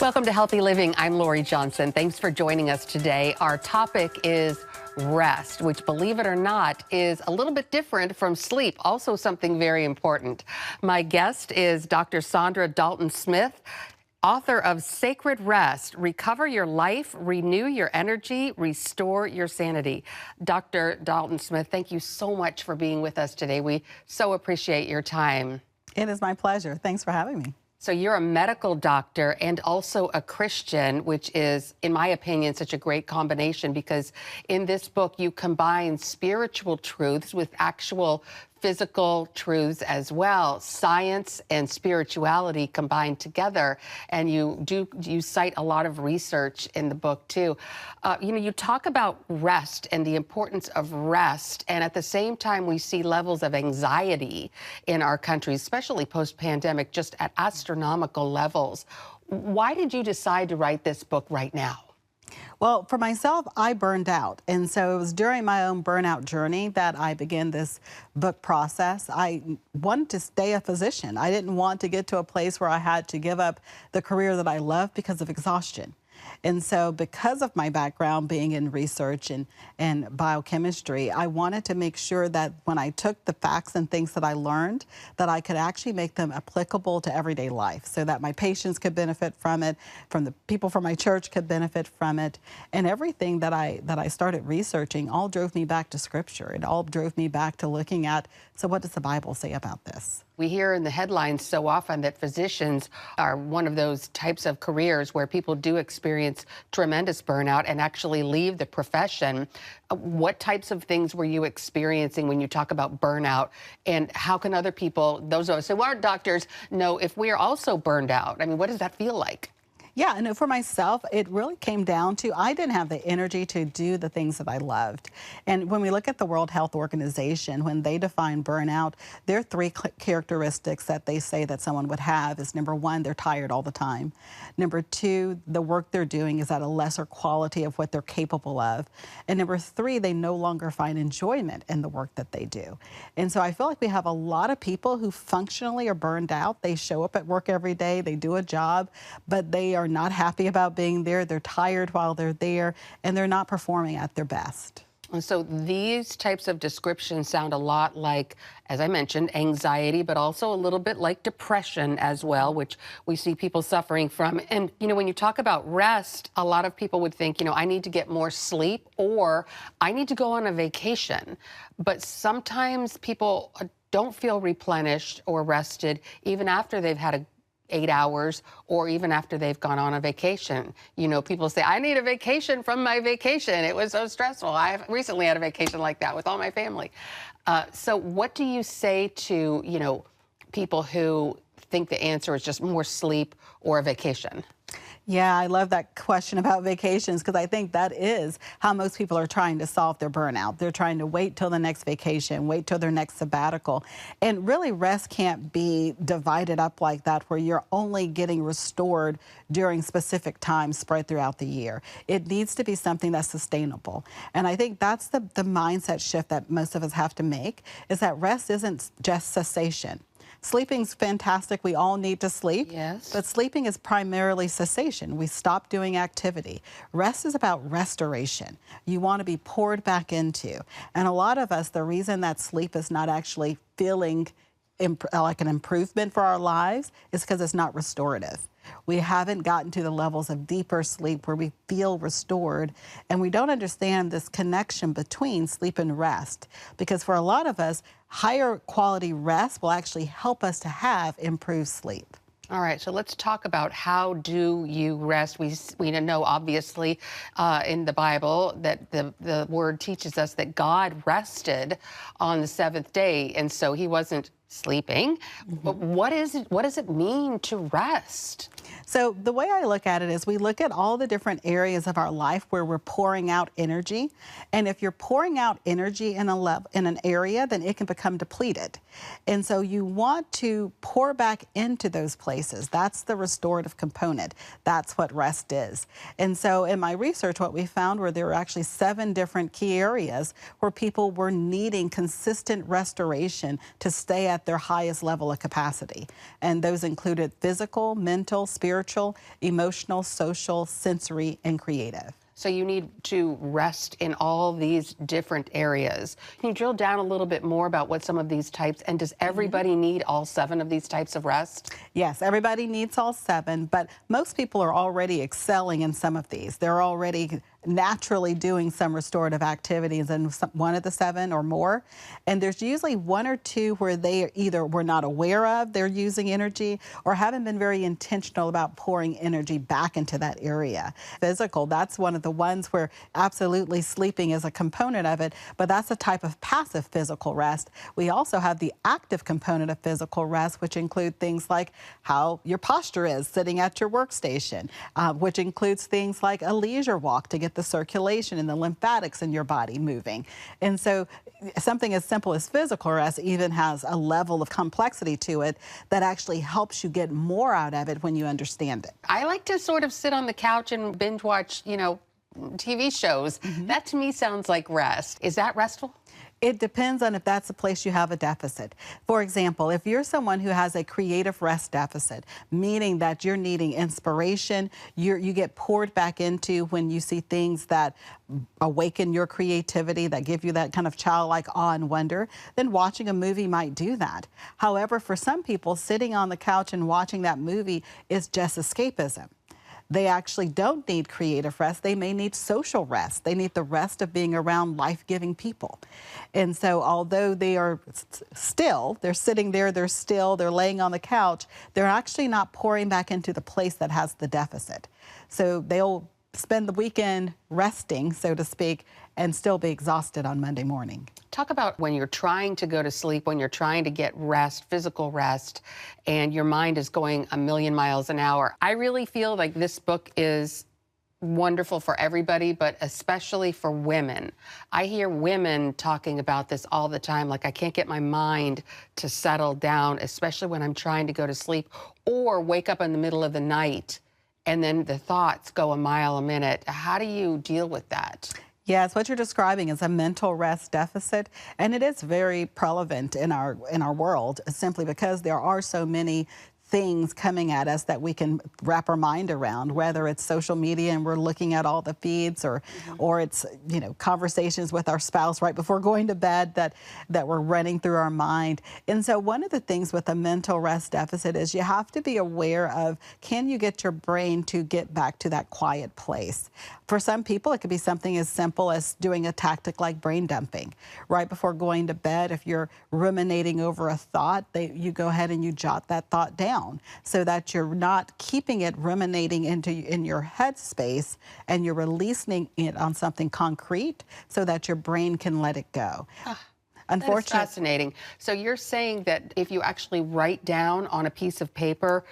Welcome to Healthy Living. I'm Lori Johnson. Thanks for joining us today. Our topic is rest, which, believe it or not, is a little bit different from sleep, also something very important. My guest is Dr. Saundra Dalton-Smith, author of Sacred Rest, Recover Your Life, Renew Your Energy, Restore Your Sanity. Dr. Dalton-Smith, thank you so much for being with us today. We so appreciate your time. It is my pleasure. Thanks for having me. So you're a medical doctor and also a Christian, which is, in my opinion, such a great combination, because in this book you combine spiritual truths with actual physical truths as well, science and spirituality combined together. And you cite a lot of research in the book too. You talk about rest and the importance of rest, and at the same time we see levels of anxiety in our country, especially post-pandemic, just at astronomical levels. Why did you decide to write this book right now? Well, for myself, I burned out. And so it was during my own burnout journey that I began this book process. I wanted to stay a physician. I didn't want to get to a place where I had to give up the career that I love because of exhaustion. And so because of my background being in research and biochemistry, I wanted to make sure that when I took the facts and things that I learned, that I could actually make them applicable to everyday life so that my patients could benefit from it, from the people from my church could benefit from it. And everything that I started researching all drove me back to Scripture. It all drove me back to looking at, so what does the Bible say about this? We hear in the headlines so often that physicians are one of those types of careers where people do experience tremendous burnout and actually leave the profession. What types of things were you experiencing when you talk about burnout? And how can other people, those of us who aren't doctors, know if we are also burned out? I mean, what does that feel like? Yeah, and for myself, it really came down to I didn't have the energy to do the things that I loved. And when we look at the World Health Organization, when they define burnout, there are three characteristics that they say that someone would have is, number one, they're tired all the time. Number two, the work they're doing is at a lesser quality of what they're capable of. And number three, they no longer find enjoyment in the work that they do. And so I feel like we have a lot of people who functionally are burned out. They show up at work every day, they do a job, but they are not happy about being there. They're tired while they're there, and they're not performing at their best. And so these types of descriptions sound a lot like, as I mentioned, anxiety, but also a little bit like depression as well, which we see people suffering from. And, when you talk about rest, a lot of people would think, I need to get more sleep or I need to go on a vacation. But sometimes people don't feel replenished or rested even after they've had 8 hours or even after they've gone on a vacation. People say, I need a vacation from my vacation. It was so stressful. I recently had a vacation like that with all my family. So what do you say to, people who think the answer is just more sleep or a vacation? Yeah, I love that question about vacations because I think that is how most people are trying to solve their burnout. They're trying to wait till the next vacation, wait till their next sabbatical. And really, rest can't be divided up like that where you're only getting restored during specific times spread throughout the year. It needs to be something that's sustainable. And I think that's the mindset shift that most of us have to make, is that rest isn't just cessation. Sleeping's fantastic. We all need to sleep. Yes. But sleeping is primarily cessation. We stop doing activity. Rest is about restoration. You want to be poured back into. And a lot of us, the reason that sleep is not actually feeling like an improvement for our lives is because it's not restorative. We haven't gotten to the levels of deeper sleep where we feel restored, and we don't understand this connection between sleep and rest, because for a lot of us, higher quality rest will actually help us to have improved sleep. All right, so let's talk about how do you rest. We know, obviously, in the Bible that the word teaches us that God rested on the seventh day, and so he wasn't sleeping. But what does it mean to rest? So the way I look at it is we look at all the different areas of our life where we're pouring out energy. And if you're pouring out energy in an area, then it can become depleted. And so you want to pour back into those places. That's the restorative component. That's what rest is. And so in my research, what we found were there were actually 7 different key areas where people were needing consistent restoration to stay at their highest level of capacity. And those included physical, mental, spiritual, spiritual, emotional, social, sensory, and creative. So you need to rest in all these different areas. Can you drill down a little bit more about what some of these types, and does everybody need all 7 of these types of rest? Yes, everybody needs all 7, but most people are already excelling in some of these. They're already naturally doing some restorative activities in one of the 7 or more. And there's usually 1 or 2 where they either were not aware of they're using energy or haven't been very intentional about pouring energy back into that area. Physical, that's one of the ones where absolutely sleeping is a component of it, but that's a type of passive physical rest. We also have the active component of physical rest, which include things like how your posture is sitting at your workstation, which includes things like a leisure walk to get the circulation and the lymphatics in your body moving. And so something as simple as physical rest even has a level of complexity to it that actually helps you get more out of it when you understand it. I like to sort of sit on the couch and binge watch, TV shows. That to me sounds like rest. Is that restful? It depends on if that's a place you have a deficit. For example, if you're someone who has a creative rest deficit, meaning that you're needing inspiration, you get poured back into when you see things that awaken your creativity, that give you that kind of childlike awe and wonder, then watching a movie might do that. However, for some people, sitting on the couch and watching that movie is just escapism. They actually don't need creative rest. They may need social rest. They need the rest of being around life-giving people. And so although they are still, they're sitting there, they're still, they're laying on the couch, they're actually not pouring back into the place that has the deficit. So they'll spend the weekend resting, so to speak, and still be exhausted on Monday morning. Talk about when you're trying to go to sleep, when you're trying to get rest, physical rest, and your mind is going a million miles an hour. I really feel like this book is wonderful for everybody, but especially for women. I hear women talking about this all the time, like I can't get my mind to settle down, especially when I'm trying to go to sleep or wake up in the middle of the night and then the thoughts go a mile a minute. How do you deal with that? Yes, what you're describing is a mental rest deficit, and it is very prevalent in our world simply because there are so many things coming at us that we can wrap our mind around, whether it's social media and we're looking at all the feeds or it's, conversations with our spouse right before going to bed that we're running through our mind. And so one of the things with a mental rest deficit is you have to be aware of, can you get your brain to get back to that quiet place? For some people, it could be something as simple as doing a tactic like brain dumping. Right before going to bed, if you're ruminating over a thought, you go ahead and you jot that thought down so that you're not keeping it ruminating in your head space, and you're releasing it on something concrete so that your brain can let it go. Unfortunately, that's fascinating. So you're saying that if you actually write down on a piece of paper,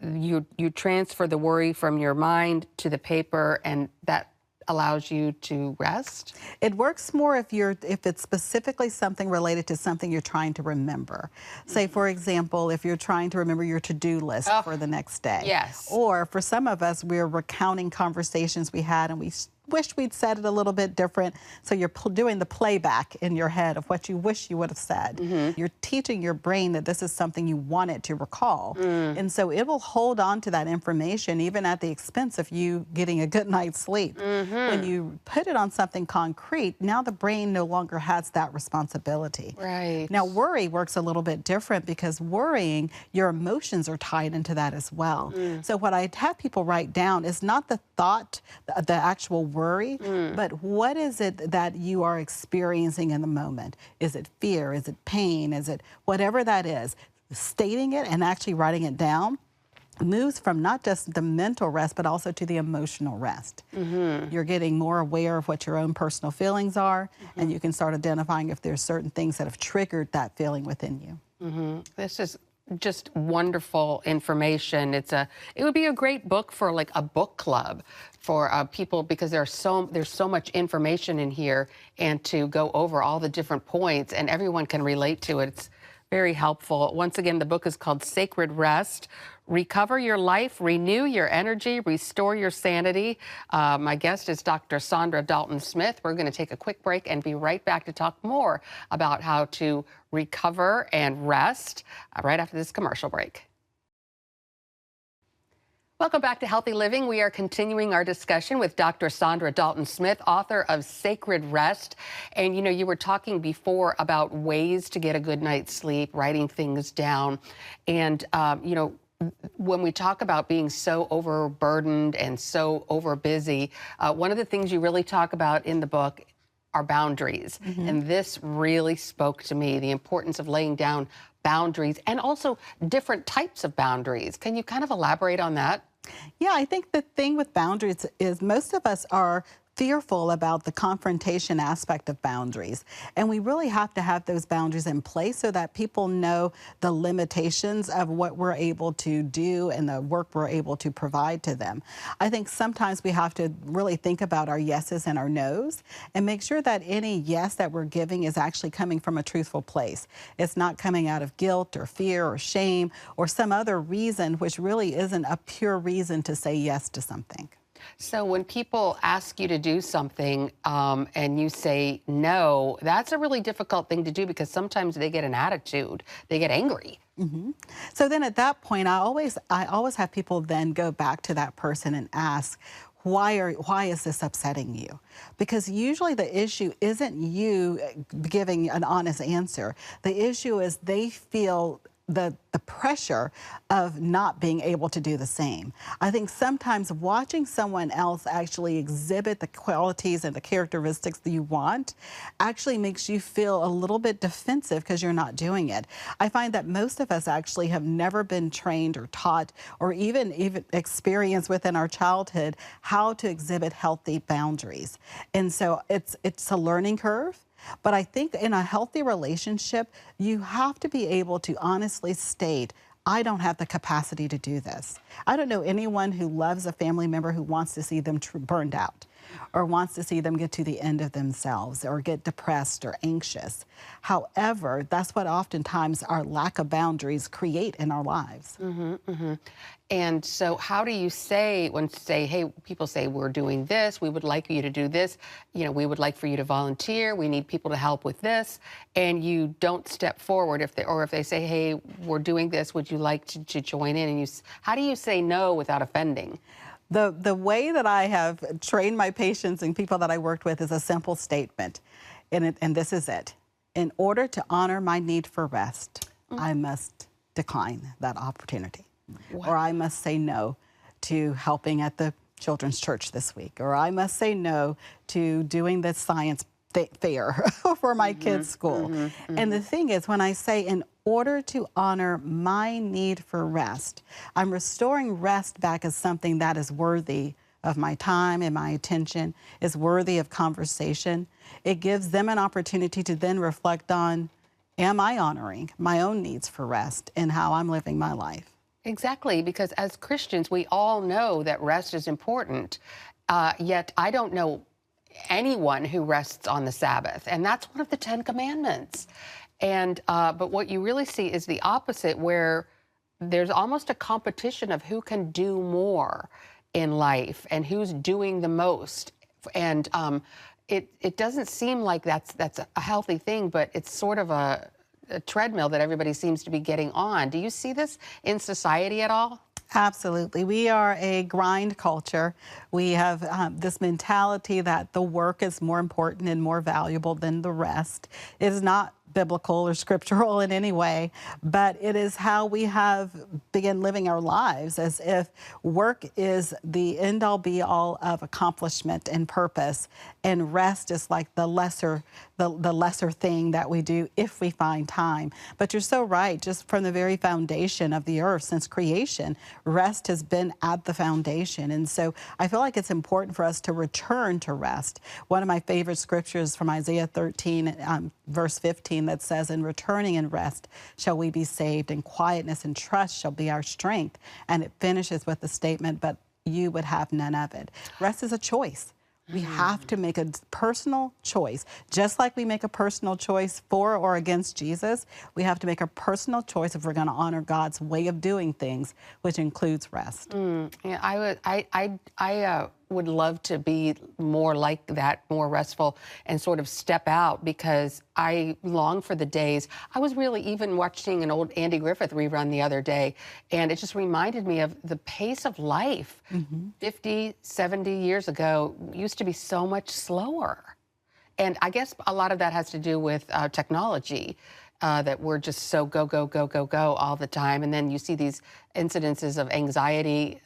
you transfer the worry from your mind to the paper, and that allows you to rest? It works more if it's specifically something related to something you're trying to remember. Say, for example, if you're trying to remember your to-do list for the next day. Yes. Or for some of us, we're recounting conversations we had and we wish we'd said it a little bit different. So you're doing the playback in your head of what you wish you would have said. You're teaching your brain that this is something you want it to recall. And so it will hold on to that information even at the expense of you getting a good night's sleep. When you put it on something concrete, now the brain no longer has that responsibility. Right. Now worry works a little bit different because worrying, your emotions are tied into that as well. So what I have people write down is not the thought, the actual worry, but what is it that you are experiencing in the moment? Is it fear? Is it pain? Is it whatever that is? Stating it and actually writing it down moves from not just the mental rest, but also to the emotional rest. You're getting more aware of what your own personal feelings are, and you can start identifying if there's certain things that have triggered that feeling within you. This is just wonderful information. It would be a great book for like a book club for people, because there's so much information in here, and to go over all the different points and everyone can relate to it. It's very helpful. Once again, the book is called Sacred Rest. Recover your life, renew your energy, restore your sanity. My guest is Dr. Saundra Dalton-Smith. We're going to take a quick break and be right back to talk more about how to recover and rest right after this commercial break. Welcome back to Healthy Living. We are continuing our discussion with Dr. Saundra Dalton-Smith, author of Sacred Rest. And you were talking before about ways to get a good night's sleep, writing things down. And, when we talk about being so overburdened and so overbusy, one of the things you really talk about in the book are boundaries. And this really spoke to me, the importance of laying down boundaries and also different types of boundaries. Can you kind of elaborate on that? Yeah, I think the thing with boundaries is most of us are fearful about the confrontation aspect of boundaries. And we really have to have those boundaries in place so that people know the limitations of what we're able to do and the work we're able to provide to them. I think sometimes we have to really think about our yeses and our nos and make sure that any yes that we're giving is actually coming from a truthful place. It's not coming out of guilt or fear or shame or some other reason, which really isn't a pure reason to say yes to something. So when people ask you to do something and you say no, that's a really difficult thing to do because sometimes they get an attitude, they get angry. So then at that point, I always have people then go back to that person and ask, why is this upsetting you? Because usually the issue isn't you giving an honest answer. The issue is they feel the pressure of not being able to do the same. I think sometimes watching someone else actually exhibit the qualities and the characteristics that you want actually makes you feel a little bit defensive because you're not doing it. I find that most of us actually have never been trained or taught or even experienced within our childhood how to exhibit healthy boundaries. And so it's a learning curve. But I think in a healthy relationship, you have to be able to honestly state, I don't have the capacity to do this. I don't know anyone who loves a family member who wants to see them burned out or wants to see them get to the end of themselves or get depressed or anxious. However, that's what oftentimes our lack of boundaries create in our lives. And so how do you say, hey, people say, we're doing this, we would like you to do this, we would like for you to volunteer, we need people to help with this, and you don't step forward if they say, hey, we're doing this, would you like to join in? And how do you say no without offending? The way that I have trained my patients and people that I worked with is a simple statement, and this is it. In order to honor my need for rest, I must decline that opportunity. Wow. Or I must say no to helping at the children's church this week. Or I must say no to doing the science fair for my kids' school. And the thing is, when I say in order to honor my need for rest, I'm restoring rest back as something that is worthy of my time and my attention, is worthy of conversation. It gives them an opportunity to then reflect on, am I honoring my own needs for rest and how I'm living my life? Exactly, because as Christians, we all know that rest is important, yet I don't know anyone who rests on the Sabbath, and that's one of the 10 Commandments. And but what you really see is the opposite, where there's almost a competition of who can do more in life and who's doing the most. And it doesn't seem like that's a healthy thing, but it's sort of a treadmill that everybody seems to be getting on. Do you see this in society at all? Absolutely. We are a grind culture. We have this mentality that the work is more important and more valuable than the rest. It is not biblical or scriptural in any way, but it is how we have begun living our lives, as if work is the end-all be-all of accomplishment and purpose, and rest is like the lesser thing that we do if we find time. But you're so right, just from the very foundation of the earth, since creation, rest has been at the foundation. And so I feel like it's important for us to return to rest. One of my favorite scriptures from Isaiah 13, verse 15, that says, in returning and rest shall we be saved, and quietness and trust shall be our strength. And it finishes with the statement, but you would have none of it. Rest is a choice. We have to make a personal choice. Just like we make a personal choice for or against Jesus, we have to make a personal choice if we're going to honor God's way of doing things, which includes rest. Yeah, I would love to be more like that, more restful, and sort of step out, because I long for the days. I was really even watching an old Andy Griffith rerun the other day, and it just reminded me of the pace of life 50, 70 years ago used to be so much slower. And I guess a lot of that has to do with technology, that we're just so go, go, go, go, go all the time. And then you see these incidences of anxiety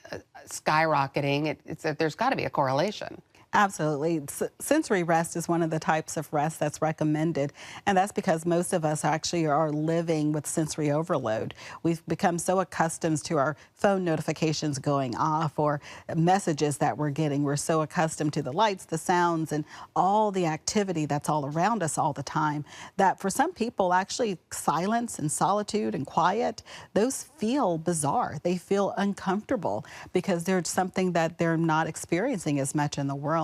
skyrocketing. There's got to be a correlation. Absolutely. Sensory rest is one of the types of rest that's recommended, and that's because most of us actually are living with sensory overload. We've become so accustomed to our phone notifications going off or messages that we're getting. We're so accustomed to the lights, the sounds, and all the activity that's all around us all the time that for some people, actually silence and solitude and quiet, those feel bizarre. They feel uncomfortable because there's something that they're not experiencing as much in the world.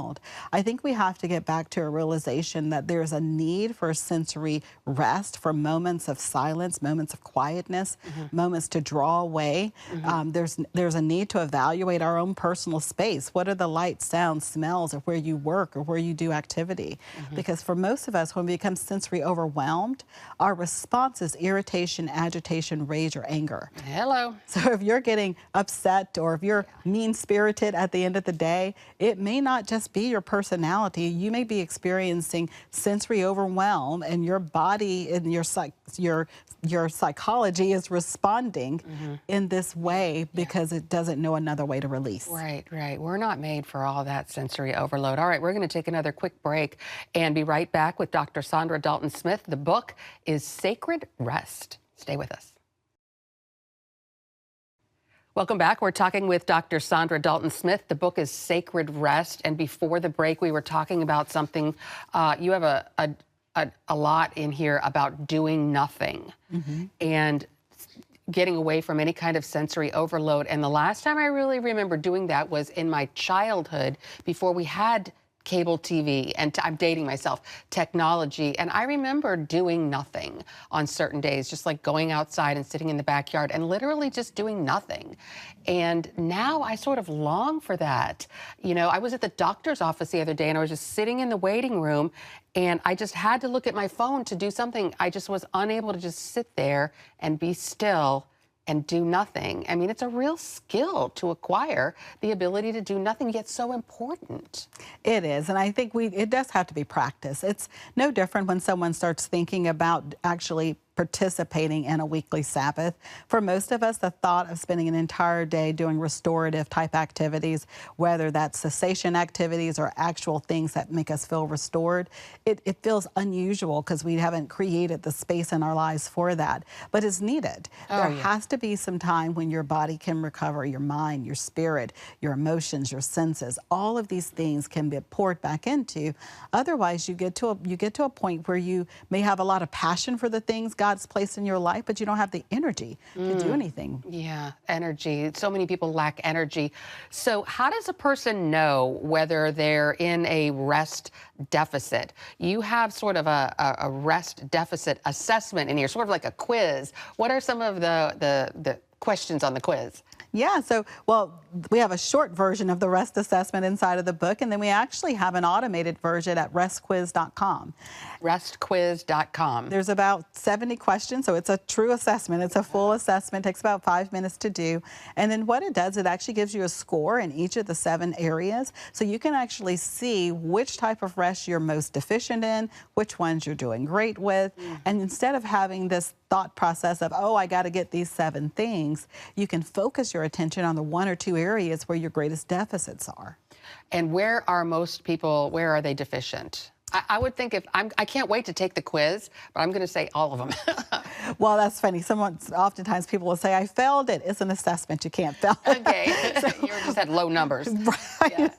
I think we have to get back to a realization that there's a need for sensory rest, for moments of silence, moments of quietness, moments to draw away. There's a need to evaluate our own personal space. What are the lights, sounds, smells of where you work or where you do activity? Because for most of us, when we become sensory overwhelmed, our response is irritation, agitation, rage, or anger. Hello. So if you're getting upset or if you're mean-spirited at the end of the day, it may not just be your personality. You may be experiencing sensory overwhelm, and your body and your psychology is responding in this way because it doesn't know another way to release. Right, right. We're not made for all that sensory overload. All right, we're going to take another quick break and be right back with Dr. Saundra Dalton-Smith. The book is Sacred Rest. Stay with us. Welcome back. We're talking with Dr. Saundra Dalton-Smith. The book is Sacred Rest. And before the break, we were talking about something. You have a lot in here about doing nothing and getting away from any kind of sensory overload. And the last time I really remember doing that was in my childhood, before we had cable TV, and I'm dating myself, technology. And I remember doing nothing on certain days, just like going outside and sitting in the backyard and literally just doing nothing. And now I sort of long for that. You know, I was at the doctor's office the other day and I was just sitting in the waiting room and I just had to look at my phone to do something. I just was unable to just sit there and be still and do nothing. I mean, it's a real skill to acquire, the ability to do nothing, yet so important. It is, and I think it does have to be practice. It's no different when someone starts thinking about actually participating in a weekly Sabbath. For most of us, the thought of spending an entire day doing restorative type activities, whether that's cessation activities or actual things that make us feel restored, it feels unusual because we haven't created the space in our lives for that. But it's needed. There has to be some time when your body can recover, your mind, your spirit, your emotions, your senses. All of these things can be poured back into. Otherwise, you get to a point where you may have a lot of passion for the things God's placed in your life, but you don't have the energy to do anything. Yeah, energy. So many people lack energy. So how does a person know whether they're in a rest deficit? You have sort of a rest deficit assessment in here, sort of like a quiz. What are some of the questions on the quiz? Yeah, so, well, we have a short version of the rest assessment inside of the book, and then we actually have an automated version at restquiz.com. Restquiz.com. There's about 70 questions, so it's a true assessment. It's a full assessment, takes about 5 minutes to do. And then what it does, it actually gives you a score in each of the 7 areas, so you can actually see which type of rest you're most deficient in, which ones you're doing great with. And instead of having this thought process of, oh, I got to get these 7 things, you can focus your attention on the 1 or 2 areas where your greatest deficits are. And where are most people, where are they deficient? I would think I can't wait to take the quiz, but I'm going to say all of them. Well, that's funny. Oftentimes people will say, I failed it. It's an assessment. You can't fail it. Okay. So, you just had low numbers. Right. Yeah.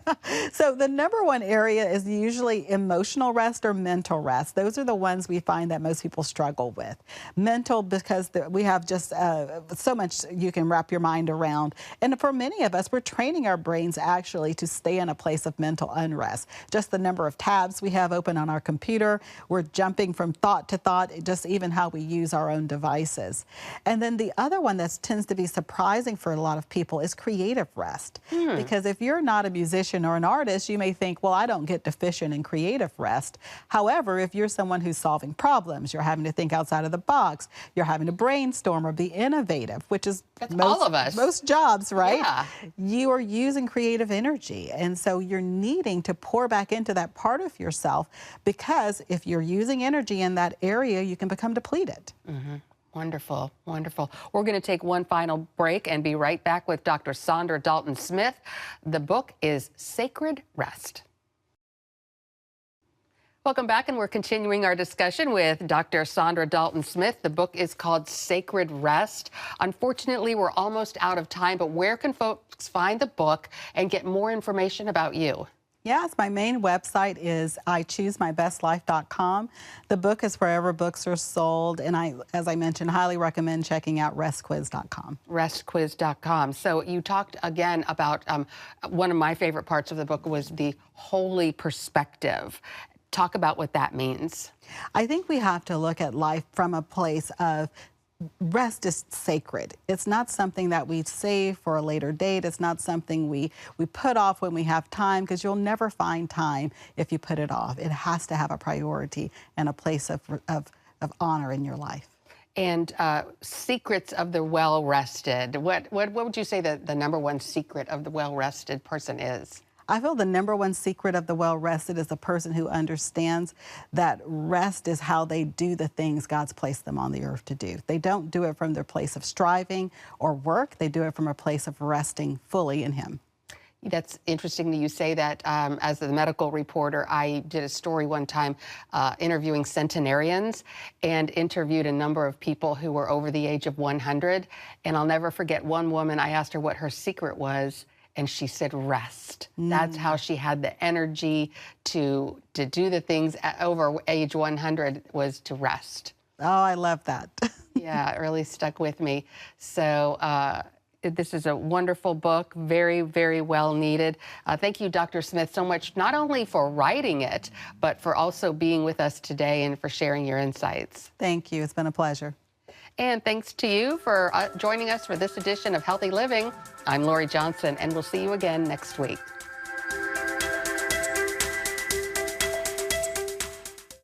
So the number 1 area is usually emotional rest or mental rest. Those are the ones we find that most people struggle with. Mental, because we have just so much you can wrap your mind around. And for many of us, we're training our brains actually to stay in a place of mental unrest. Just the number of tabs we have open open on our computer. We're jumping from thought to thought, just even how we use our own devices. And then the other one that tends to be surprising for a lot of people is creative rest. Because if you're not a musician or an artist, you may think, well, I don't get deficient in creative rest. However, if you're someone who's solving problems, you're having to think outside of the box, you're having to brainstorm or be innovative, which is all of us. Most jobs, right? Yeah. You are using creative energy. And so you're needing to pour back into that part of yourself, because if you're using energy in that area, you can become depleted. Wonderful, wonderful. We're going to take one final break and be right back with Dr. Saundra Dalton-Smith. The book is Sacred Rest. Welcome back, and we're continuing our discussion with Dr. Saundra Dalton-Smith. The book is called Sacred Rest. Unfortunately, we're almost out of time, but where can folks find the book and get more information about you? Yes, my main website is ichoosemybestlife.com. The book is wherever books are sold, and I, as I mentioned, highly recommend checking out restquiz.com. Restquiz.com. So you talked again about one of my favorite parts of the book was the holy perspective. Talk about what that means. I think we have to look at life from a place of rest is sacred. It's not something that we save for a later date. It's not something we put off when we have time, because you'll never find time if you put it off. It has to have a priority and a place of honor in your life. And secrets of the well-rested. What would you say the number one secret of the well-rested person is? I feel the number one secret of the well-rested is a person who understands that rest is how they do the things God's placed them on the earth to do. They don't do it from their place of striving or work. They do it from a place of resting fully in Him. That's interesting that you say that. As the medical reporter, I did a story one time interviewing centenarians, and interviewed a number of people who were over the age of 100. And I'll never forget one woman, I asked her what her secret was, and she said rest. That's how she had the energy to do the things over age 100, was to rest. Oh, I love that. Yeah, it really stuck with me. So this is a wonderful book, very, very well needed. Thank you, Dr. Smith, so much, not only for writing it, but for also being with us today and for sharing your insights. Thank you. It's been a pleasure. And thanks to you for joining us for this edition of Healthy Living. I'm Lori Johnson, and we'll see you again next week.